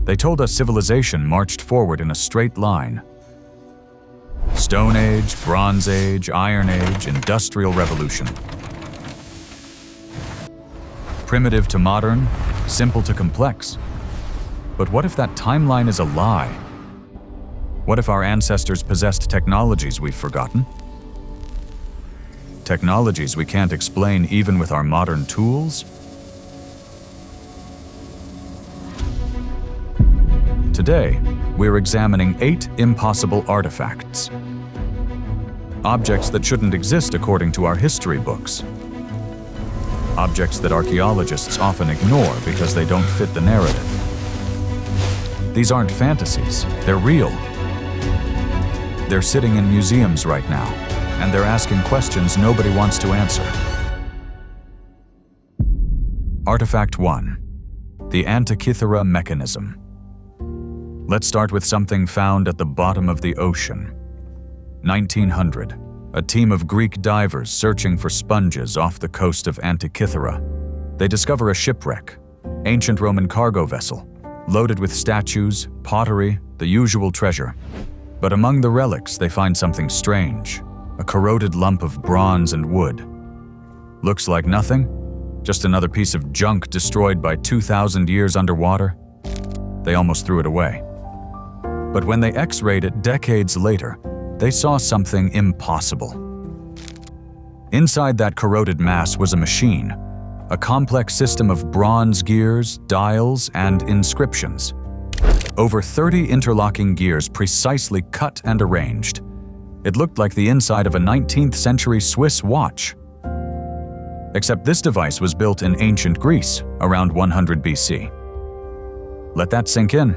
They told us civilization marched forward in a straight line. Stone Age, Bronze Age, Iron Age, Industrial Revolution. Primitive to modern, simple to complex. But what if that timeline is a lie? What if our ancestors possessed technologies we've forgotten? Technologies we can't explain even with our modern tools? Today, we're examining 8 impossible artifacts. Objects that shouldn't exist according to our history books. Objects that archaeologists often ignore because they don't fit the narrative. These aren't fantasies, they're real. They're sitting in museums right now, and they're asking questions nobody wants to answer. Artifact 1. The Antikythera Mechanism. Let's start with something found at the bottom of the ocean. 1900, a team of Greek divers searching for sponges off the coast of Antikythera. They discover a shipwreck, ancient Roman cargo vessel, loaded with statues, pottery, the usual treasure. But among the relics, they find something strange, a corroded lump of bronze and wood. Looks like nothing, just another piece of junk destroyed by 2,000 years underwater. They almost threw it away. But when they X-rayed it decades later, they saw something impossible. Inside that corroded mass was a machine, a complex system of bronze gears, dials, and inscriptions. Over 30 interlocking gears precisely cut and arranged. It looked like the inside of a 19th century Swiss watch. Except this device was built in ancient Greece, around 100 BC. Let that sink in.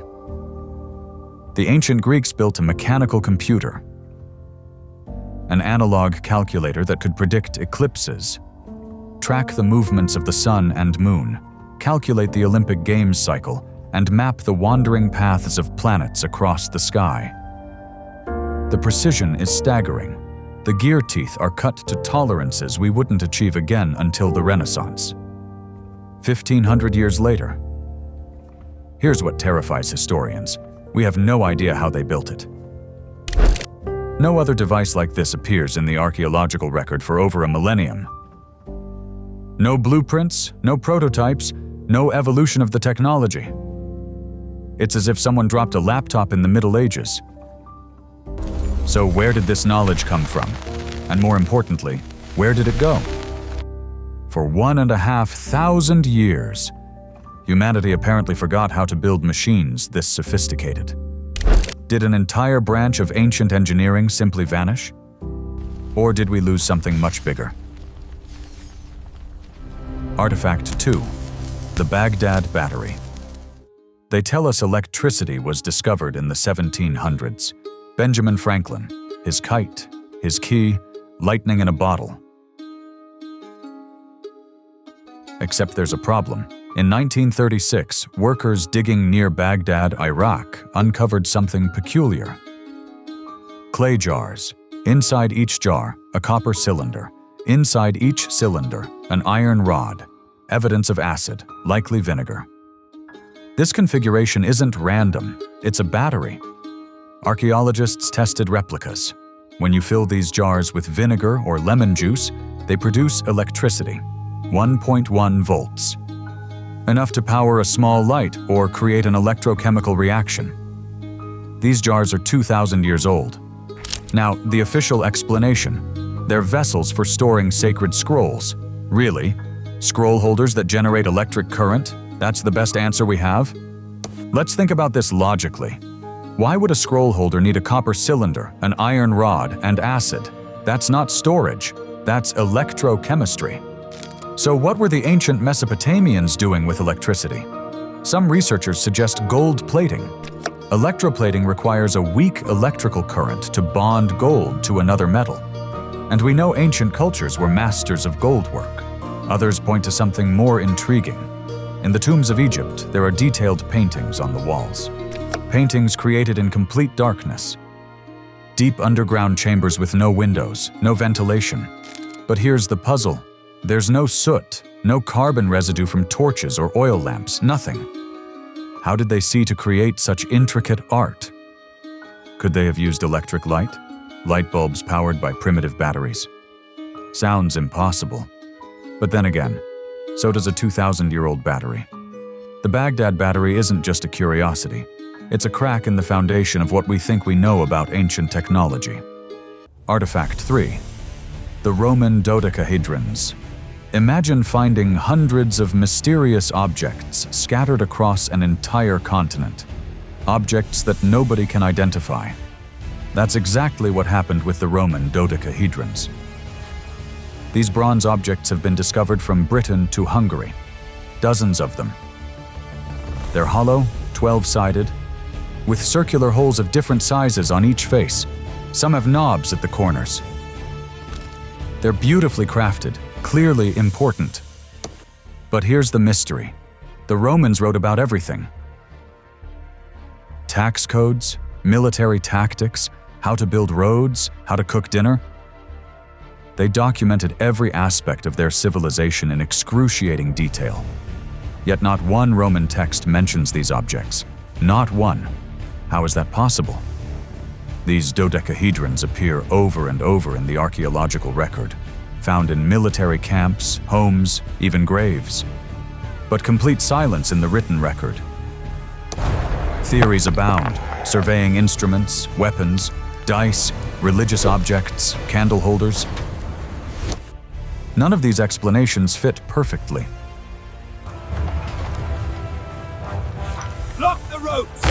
The ancient Greeks built a mechanical computer, an analog calculator that could predict eclipses, track the movements of the sun and moon, calculate the Olympic Games cycle, and map the wandering paths of planets across the sky. The precision is staggering. The gear teeth are cut to tolerances we wouldn't achieve again until the Renaissance. 1,500 years later. Here's what terrifies historians. We have no idea how they built it. No other device like this appears in the archaeological record for over a millennium. No blueprints, no prototypes, no evolution of the technology. It's as if someone dropped a laptop in the Middle Ages. So where did this knowledge come from? And more importantly, where did it go? For 1,500 years, humanity apparently forgot how to build machines this sophisticated. Did an entire branch of ancient engineering simply vanish? Or did we lose something much bigger? Artifact 2. The Baghdad Battery. They tell us electricity was discovered in the 1700s. Benjamin Franklin, his kite, his key, lightning in a bottle. Except there's a problem. In 1936, workers digging near Baghdad, Iraq, uncovered something peculiar. Clay jars. Inside each jar, a copper cylinder. Inside each cylinder, an iron rod. Evidence of acid, likely vinegar. This configuration isn't random, it's a battery. Archaeologists tested replicas. When you fill these jars with vinegar or lemon juice, they produce electricity, 1.1 volts. Enough to power a small light or create an electrochemical reaction. These jars are 2,000 years old. Now, the official explanation: they're vessels for storing sacred scrolls. Really? Scroll holders that generate electric current? That's the best answer we have? Let's think about this logically. Why would a scroll holder need a copper cylinder, an iron rod, and acid? That's not storage, that's electrochemistry. So what were the ancient Mesopotamians doing with electricity? Some researchers suggest gold plating. Electroplating requires a weak electrical current to bond gold to another metal. And we know ancient cultures were masters of gold work. Others point to something more intriguing. In the tombs of Egypt, there are detailed paintings on the walls. Paintings created in complete darkness. Deep underground chambers with no windows, no ventilation. But here's the puzzle. There's no soot, no carbon residue from torches or oil lamps, nothing. How did they see to create such intricate art? Could they have used electric light? Light bulbs powered by primitive batteries? Sounds impossible. But then again, so does a 2,000-year-old battery. The Baghdad battery isn't just a curiosity. It's a crack in the foundation of what we think we know about ancient technology. Artifact 3. The Roman dodecahedrons. Imagine finding hundreds of mysterious objects scattered across an entire continent. Objects that nobody can identify. That's exactly what happened with the Roman dodecahedrons. These bronze objects have been discovered from Britain to Hungary. Dozens of them. They're hollow, 12-sided, with circular holes of different sizes on each face. Some have knobs at the corners. They're beautifully crafted, clearly important. But here's the mystery. The Romans wrote about everything. Tax codes, military tactics, how to build roads, how to cook dinner. They documented every aspect of their civilization in excruciating detail. Yet not one Roman text mentions these objects. Not one. How is that possible? These dodecahedrons appear over and over in the archaeological record, found in military camps, homes, even graves. But complete silence in the written record. Theories abound: surveying instruments, weapons, dice, religious objects, candle holders. None of these explanations fit perfectly. Lock the ropes!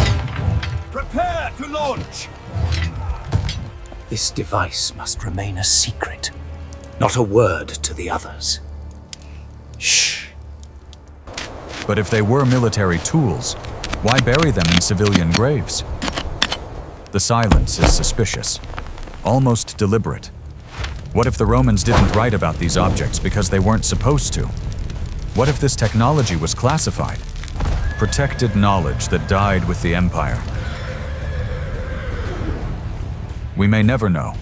Prepare to launch! This device must remain a secret. Not a word to the others. Shh. But if they were military tools, why bury them in civilian graves? The silence is suspicious, almost deliberate. What if the Romans didn't write about these objects because they weren't supposed to? What if this technology was classified? Protected knowledge that died with the empire. We may never know,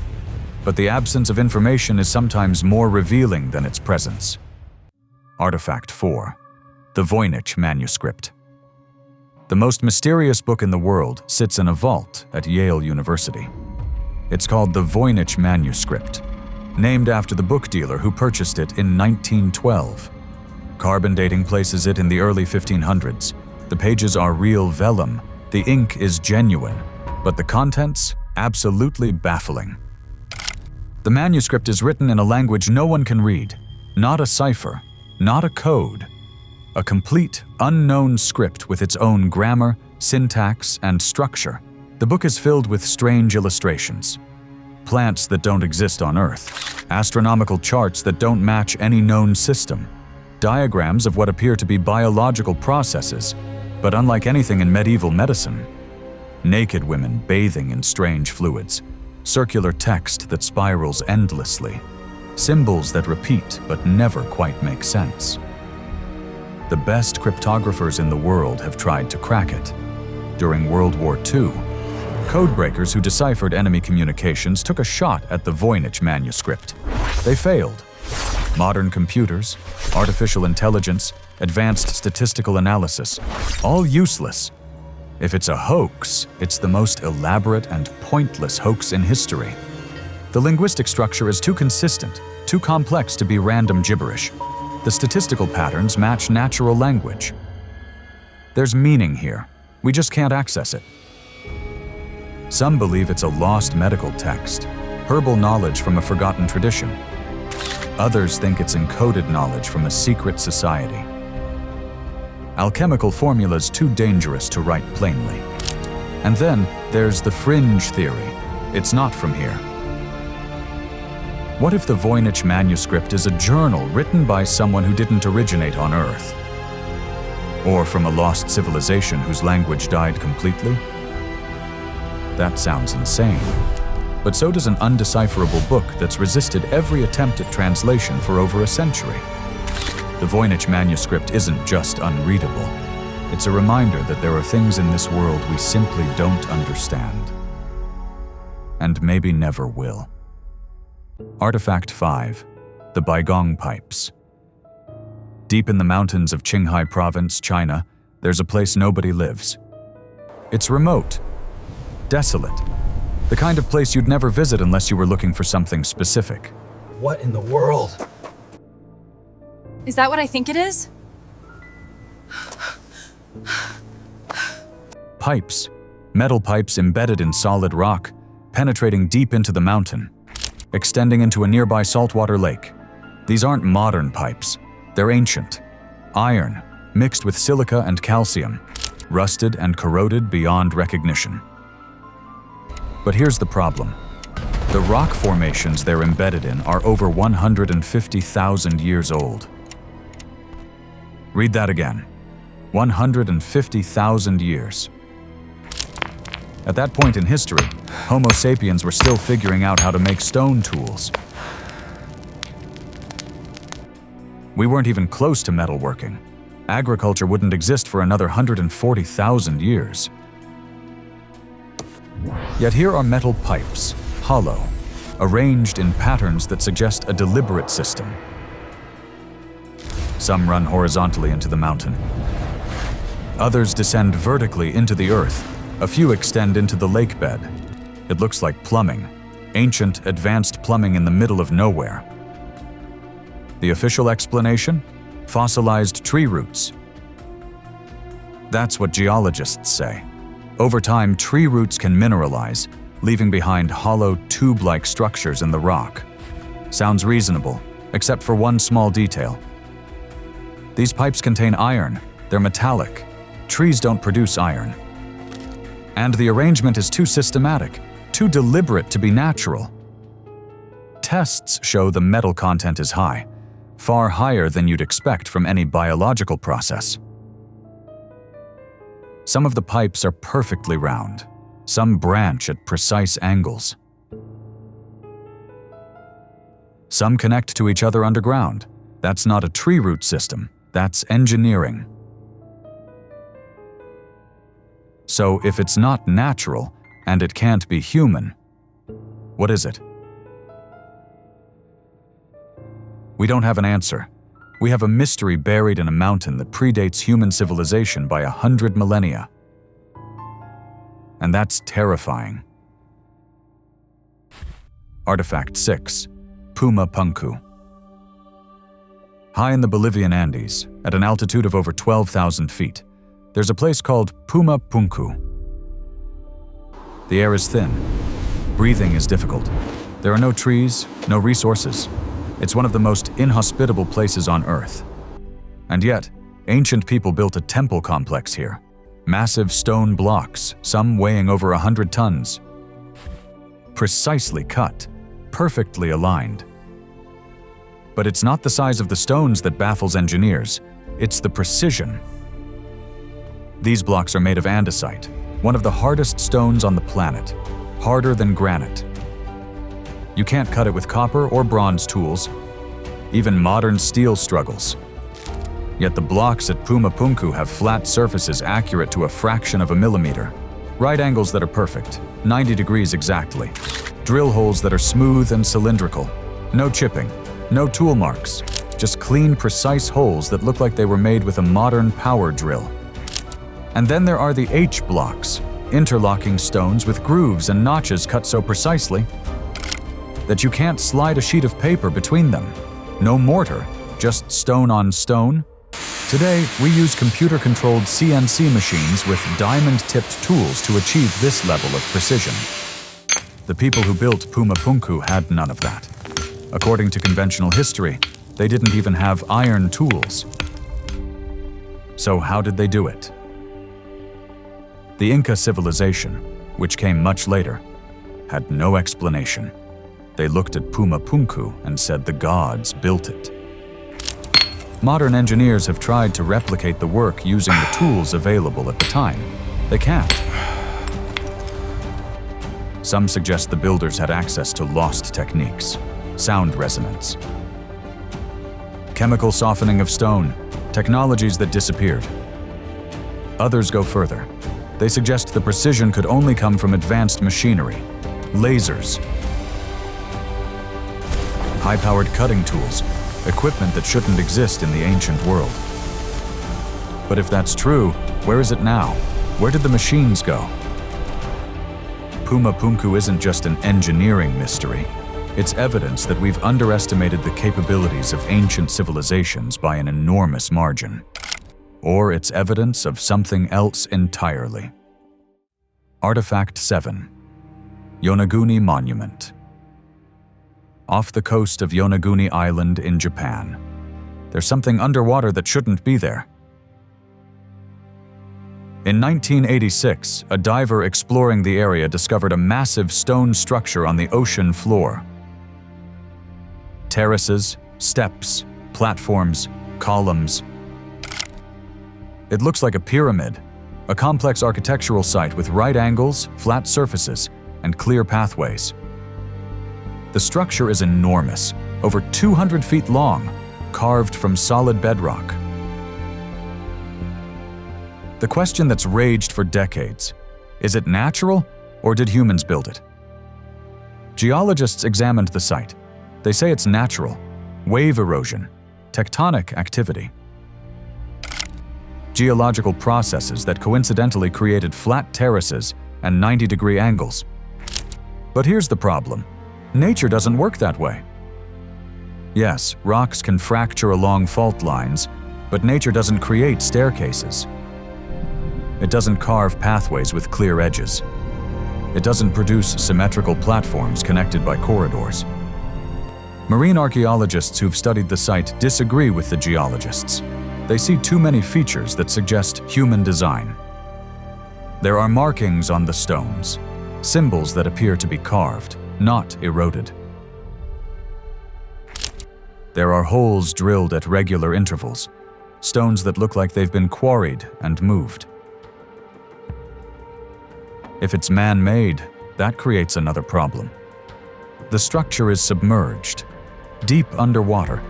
but the absence of information is sometimes more revealing than its presence. Artifact 4. The Voynich manuscript. The most mysterious book in the world sits in a vault at Yale University. It's called the Voynich manuscript, named after the book dealer who purchased it in 1912. Carbon dating places it in the early 1500s. The pages are real vellum, the ink is genuine, but the contents, absolutely baffling. The manuscript is written in a language no one can read, not a cipher, not a code. A complete, unknown script with its own grammar, syntax, and structure. The book is filled with strange illustrations. Plants that don't exist on Earth, astronomical charts that don't match any known system, diagrams of what appear to be biological processes, but unlike anything in medieval medicine. Naked women bathing in strange fluids, circular text that spirals endlessly, symbols that repeat but never quite make sense. The best cryptographers in the world have tried to crack it. During World War II, codebreakers who deciphered enemy communications took a shot at the Voynich manuscript. They failed. Modern computers, artificial intelligence, advanced statistical analysis, all useless. If it's a hoax, it's the most elaborate and pointless hoax in history. The linguistic structure is too consistent, too complex to be random gibberish. The statistical patterns match natural language. There's meaning here. We just can't access it. Some believe it's a lost medical text, herbal knowledge from a forgotten tradition. Others think it's encoded knowledge from a secret society. Alchemical formulas too dangerous to write plainly. And then there's the fringe theory. It's not from here. What if the Voynich manuscript is a journal written by someone who didn't originate on Earth? Or from a lost civilization whose language died completely? That sounds insane. But so does an undecipherable book that's resisted every attempt at translation for over a century. The Voynich manuscript isn't just unreadable. It's a reminder that there are things in this world we simply don't understand. And maybe never will. Artifact 5. The Baigong Pipes. Deep in the mountains of Qinghai Province, China, there's a place nobody lives. It's remote, desolate, the kind of place you'd never visit unless you were looking for something specific. What in the world? Is that what I think it is? Pipes, metal pipes embedded in solid rock, penetrating deep into the mountain, extending into a nearby saltwater lake. These aren't modern pipes. They're ancient. Iron, mixed with silica and calcium, rusted and corroded beyond recognition. But here's the problem. The rock formations they're embedded in are over 150,000 years old. Read that again. 150,000 years. At that point in history, Homo sapiens were still figuring out how to make stone tools. We weren't even close to metalworking. Agriculture wouldn't exist for another 140,000 years. Yet here are metal pipes, hollow, arranged in patterns that suggest a deliberate system. Some run horizontally into the mountain. Others descend vertically into the earth. A few extend into the lake bed. It looks like plumbing, ancient, advanced plumbing in the middle of nowhere. The official explanation? Fossilized tree roots. That's what geologists say. Over time, tree roots can mineralize, leaving behind hollow, tube-like structures in the rock. Sounds reasonable, except for one small detail. These pipes contain iron. They're metallic. Trees don't produce iron. And the arrangement is too systematic, too deliberate to be natural. Tests show the metal content is high, far higher than you'd expect from any biological process. Some of the pipes are perfectly round. Some branch at precise angles. Some connect to each other underground. That's not a tree root system. That's engineering. So if it's not natural, and it can't be human, what is it? We don't have an answer. We have a mystery buried in a mountain that predates human civilization by 100 millennia. And that's terrifying. Artifact 6, Puma Punku. High in the Bolivian Andes, at an altitude of over 12,000 feet, there's a place called Puma Punku. The air is thin. Breathing is difficult. There are no trees, no resources. It's one of the most inhospitable places on Earth. And yet, ancient people built a temple complex here. Massive stone blocks, some weighing over 100 tons. Precisely cut, perfectly aligned. But it's not the size of the stones that baffles engineers. It's the precision. These blocks are made of andesite, one of the hardest stones on the planet, harder than granite. You can't cut it with copper or bronze tools. Even modern steel struggles. Yet the blocks at Puma Punku have flat surfaces accurate to a fraction of a millimeter. Right angles that are perfect, 90 degrees exactly. Drill holes that are smooth and cylindrical. No chipping, no tool marks. Just clean, precise holes that look like they were made with a modern power drill. And then there are the H blocks, interlocking stones with grooves and notches cut so precisely that you can't slide a sheet of paper between them. No mortar, just stone on stone. Today, we use computer-controlled CNC machines with diamond-tipped tools to achieve this level of precision. The people who built Puma Punku had none of that. According to conventional history, they didn't even have iron tools. So how did they do it? The Inca civilization, which came much later, had no explanation. They looked at Puma Punku and said the gods built it. Modern engineers have tried to replicate the work using the tools available at the time. They can't. Some suggest the builders had access to lost techniques, sound resonance, chemical softening of stone, technologies that disappeared. Others go further. They suggest the precision could only come from advanced machinery, lasers, high-powered cutting tools, equipment that shouldn't exist in the ancient world. But if that's true, where is it now? Where did the machines go? Puma Punku isn't just an engineering mystery. It's evidence that we've underestimated the capabilities of ancient civilizations by an enormous margin. Or it's evidence of something else entirely. Artifact 7. Yonaguni Monument. Off the coast of Yonaguni Island in Japan, there's something underwater that shouldn't be there. In 1986, a diver exploring the area discovered a massive stone structure on the ocean floor. Terraces, steps, platforms, columns. It looks like a pyramid, a complex architectural site with right angles, flat surfaces, and clear pathways. The structure is enormous, over 200 feet long, carved from solid bedrock. The question that's raged for decades: is it natural, or did humans build it? Geologists examined the site. They say it's natural, wave erosion, tectonic activity. Geological processes that coincidentally created flat terraces and 90-degree angles. But here's the problem. Nature doesn't work that way. Yes, rocks can fracture along fault lines, but nature doesn't create staircases. It doesn't carve pathways with clear edges. It doesn't produce symmetrical platforms connected by corridors. Marine archaeologists who've studied the site disagree with the geologists. They see too many features that suggest human design. There are markings on the stones, symbols that appear to be carved, not eroded. There are holes drilled at regular intervals, stones that look like they've been quarried and moved. If it's man-made, that creates another problem. The structure is submerged, deep underwater.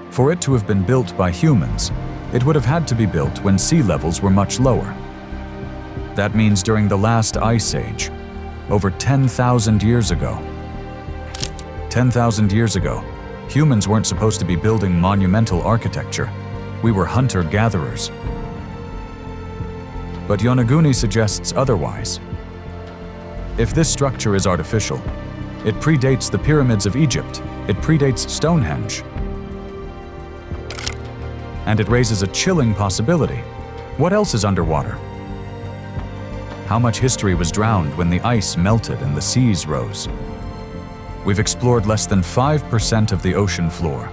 For it to have been built by humans, it would have had to be built when sea levels were much lower. That means during the last ice age, over 10,000 years ago. 10,000 years ago, humans weren't supposed to be building monumental architecture. We were hunter-gatherers. But Yonaguni suggests otherwise. If this structure is artificial, it predates the pyramids of Egypt, it predates Stonehenge. And it raises a chilling possibility. What else is underwater? How much history was drowned when the ice melted and the seas rose? We've explored less than 5% of the ocean floor.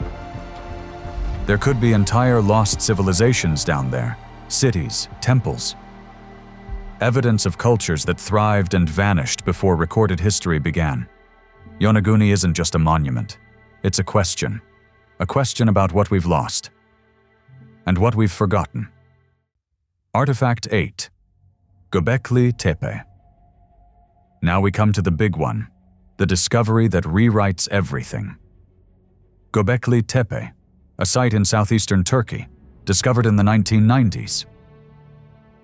There could be entire lost civilizations down there, cities, temples. Evidence of cultures that thrived and vanished before recorded history began. Yonaguni isn't just a monument. It's a question about what we've lost and what we've forgotten. Artifact 8. Göbekli Tepe. Now we come to the big one, the discovery that rewrites everything. Göbekli Tepe, a site in southeastern Turkey, discovered in the 1990s.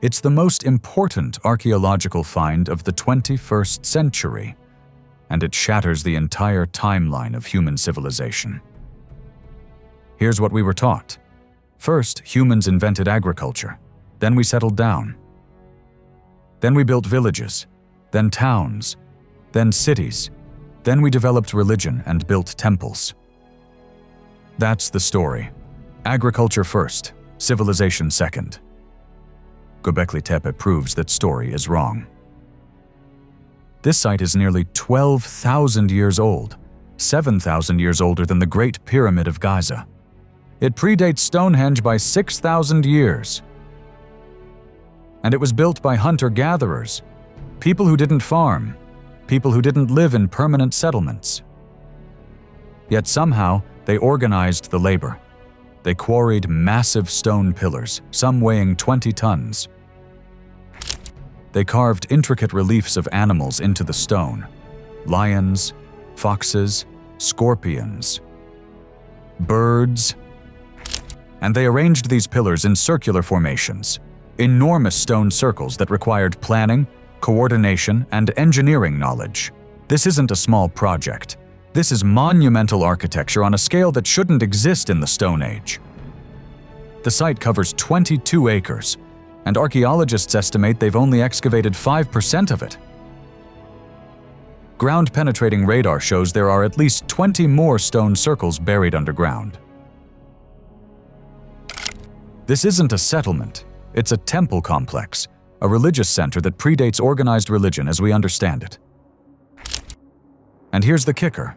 It's the most important archaeological find of the 21st century, and it shatters the entire timeline of human civilization. Here's what we were taught. First, humans invented agriculture. Then we settled down. Then we built villages, then towns, then cities. Then we developed religion and built temples. That's the story. Agriculture first, civilization second. Göbekli Tepe proves that story is wrong. This site is nearly 12,000 years old, 7,000 years older than the Great Pyramid of Giza. It predates Stonehenge by 6,000 years. And it was built by hunter-gatherers, people who didn't farm, people who didn't live in permanent settlements. Yet somehow, they organized the labor. They quarried massive stone pillars, some weighing 20 tons. They carved intricate reliefs of animals into the stone: lions, foxes, scorpions, birds. And they arranged these pillars in circular formations, enormous stone circles that required planning, coordination, and engineering knowledge. This isn't a small project. This is monumental architecture on a scale that shouldn't exist in the Stone Age. The site covers 22 acres, and archaeologists estimate they've only excavated 5% of it. Ground-penetrating radar shows there are at least 20 more stone circles buried underground. This isn't a settlement, it's a temple complex, a religious center that predates organized religion as we understand it. And here's the kicker.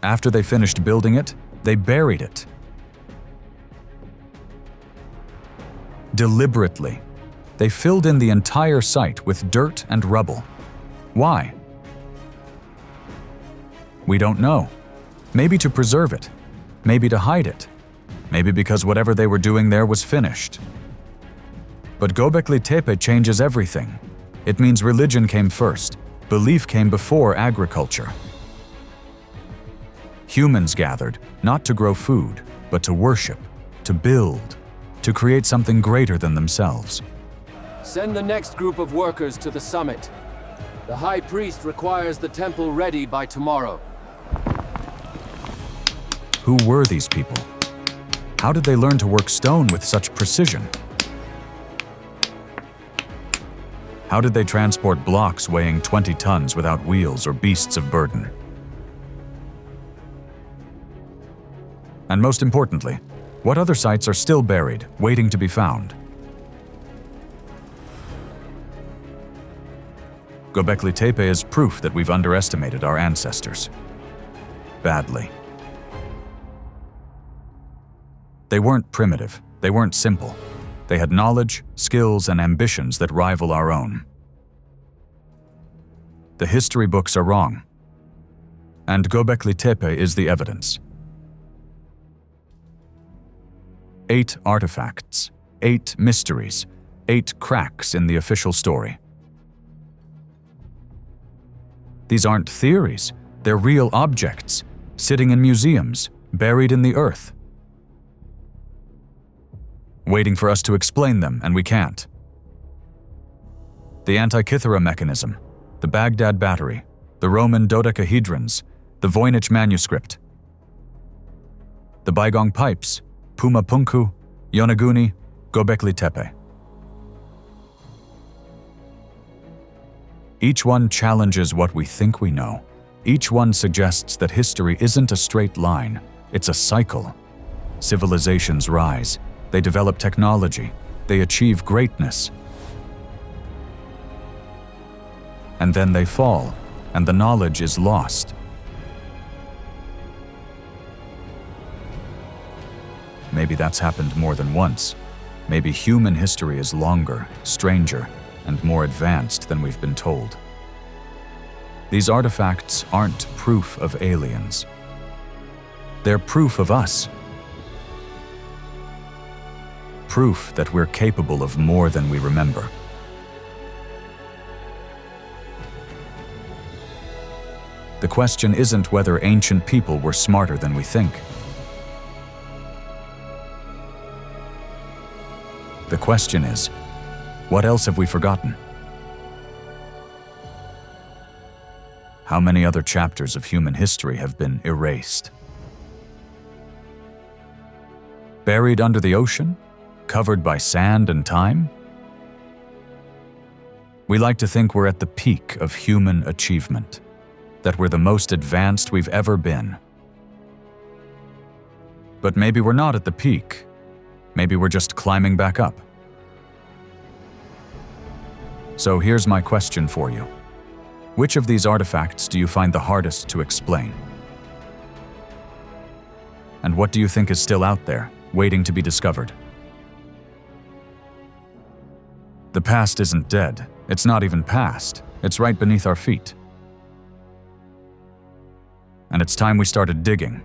After they finished building it, they buried it. Deliberately, they filled in the entire site with dirt and rubble. Why? We don't know. Maybe to preserve it, maybe to hide it, maybe because whatever they were doing there was finished. But Göbekli Tepe changes everything. It means religion came first, belief came before agriculture. Humans gathered, not to grow food, but to worship, to build, to create something greater than themselves. Send the next group of workers to the summit. The High Priest requires the temple ready by tomorrow. Who were these people? How did they learn to work stone with such precision? How did they transport blocks weighing 20 tons without wheels or beasts of burden? And most importantly, what other sites are still buried, waiting to be found? Göbekli Tepe is proof that we've underestimated our ancestors. Badly. They weren't primitive, they weren't simple. They had knowledge, skills, and ambitions that rival our own. The history books are wrong. And Göbekli Tepe is the evidence. 8 artifacts, 8 mysteries, 8 cracks in the official story. These aren't theories, they're real objects, sitting in museums, buried in the earth. Waiting for us to explain them, and we can't. The Antikythera mechanism, the Baghdad battery, the Roman dodecahedrons, the Voynich manuscript, the Baigong pipes, Puma Punku, Yonaguni, Göbekli Tepe. Each one challenges what we think we know. Each one suggests that history isn't a straight line, it's a cycle. Civilizations rise, they develop technology, they achieve greatness. And then they fall, and the knowledge is lost. Maybe that's happened more than once. Maybe human history is longer, stranger, and more advanced than we've been told. These artifacts aren't proof of aliens. They're proof of us. Proof that we're capable of more than we remember. The question isn't whether ancient people were smarter than we think. The question is, what else have we forgotten? How many other chapters of human history have been erased? Buried under the ocean? Covered by sand and time? We like to think we're at the peak of human achievement, that we're the most advanced we've ever been. But maybe we're not at the peak. Maybe we're just climbing back up. So here's my question for you. Which of these artifacts do you find the hardest to explain? And what do you think is still out there, waiting to be discovered? The past isn't dead. It's not even past. It's right beneath our feet. And it's time we started digging.